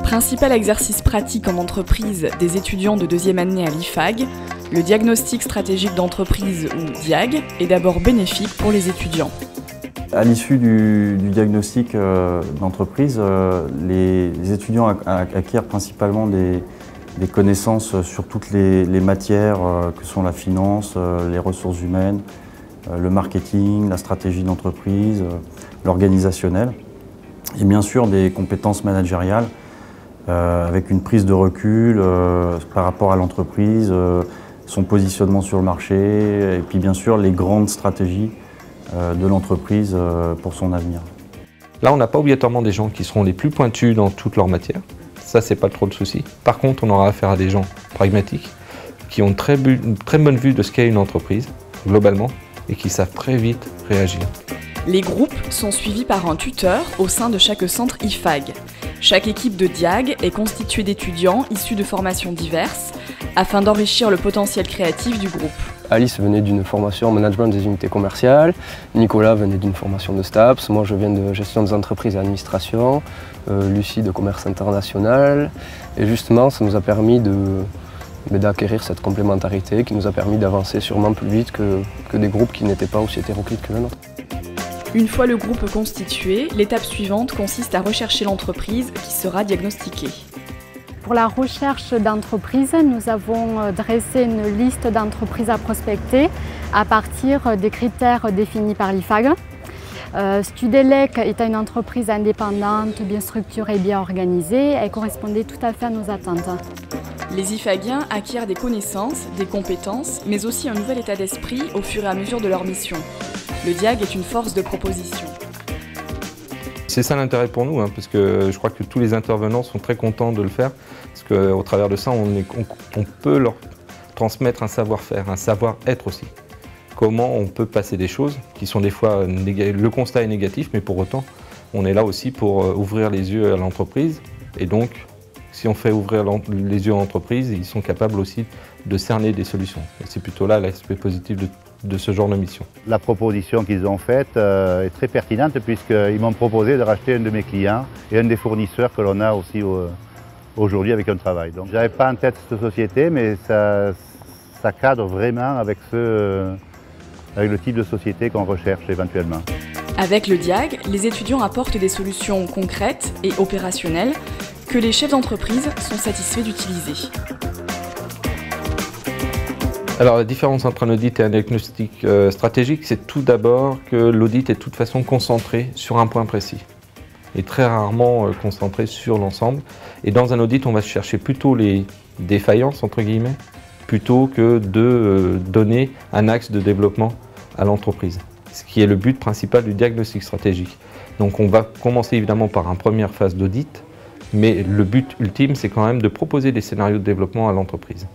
Principal exercice pratique en entreprise des étudiants de deuxième année à l'IFAG, le diagnostic stratégique d'entreprise ou DIAG est d'abord bénéfique pour les étudiants. À l'issue du diagnostic d'entreprise, les étudiants acquièrent principalement des connaissances sur toutes les matières que sont la finance, les ressources humaines, le marketing, la stratégie d'entreprise, l'organisationnel et bien sûr des compétences managériales avec une prise de recul par rapport à l'entreprise, son positionnement sur le marché et puis bien sûr les grandes stratégies de l'entreprise pour son avenir. Là, on n'a pas obligatoirement des gens qui seront les plus pointus dans toutes leurs matières. Ça, c'est pas trop de souci. Par contre, on aura affaire à des gens pragmatiques qui ont une très bonne vue de ce qu'est une entreprise, globalement, et qui savent très vite réagir. Les groupes sont suivis par un tuteur au sein de chaque centre IFAG. Chaque équipe de DIAG est constituée d'étudiants issus de formations diverses afin d'enrichir le potentiel créatif du groupe. Alice venait d'une formation en management des unités commerciales, Nicolas venait d'une formation de STAPS, moi je viens de gestion des entreprises et administration, Lucie de commerce international. Et justement, ça nous a permis d'acquérir cette complémentarité qui nous a permis d'avancer sûrement plus vite que des groupes qui n'étaient pas aussi hétéroclites que le nôtre. Une fois le groupe constitué, l'étape suivante consiste à rechercher l'entreprise qui sera diagnostiquée. Pour la recherche d'entreprise, nous avons dressé une liste d'entreprises à prospecter à partir des critères définis par l'IFAG. Studelec étant une entreprise indépendante, bien structurée et bien organisée, elle correspondait tout à fait à nos attentes. Les IFAGiens acquièrent des connaissances, des compétences, mais aussi un nouvel état d'esprit au fur et à mesure de leur mission. Le DIAG est une force de proposition. C'est ça l'intérêt pour nous, parce que je crois que tous les intervenants sont très contents de le faire, parce qu'au travers de ça, on peut leur transmettre un savoir-faire, un savoir-être aussi. Comment on peut passer des choses qui sont des fois, le constat est négatif, mais pour autant, on est là aussi pour ouvrir les yeux à l'entreprise. Et donc, si on fait ouvrir les yeux à l'entreprise, ils sont capables aussi de cerner des solutions. Et c'est plutôt là l'aspect positif de ce genre de mission. La proposition qu'ils ont faite est très pertinente puisqu'ils m'ont proposé de racheter un de mes clients et un des fournisseurs que l'on a aussi aujourd'hui avec un travail. Donc, je n'avais pas en tête cette société, mais ça cadre vraiment avec le type de société qu'on recherche éventuellement. Avec le DIAG, les étudiants apportent des solutions concrètes et opérationnelles que les chefs d'entreprise sont satisfaits d'utiliser. Alors la différence entre un audit et un diagnostic stratégique, c'est tout d'abord que l'audit est de toute façon concentré sur un point précis et très rarement concentré sur l'ensemble. Et dans un audit, on va chercher plutôt les défaillances, entre guillemets, plutôt que de donner un axe de développement à l'entreprise, ce qui est le but principal du diagnostic stratégique. Donc on va commencer évidemment par une première phase d'audit, mais le but ultime, c'est quand même de proposer des scénarios de développement à l'entreprise.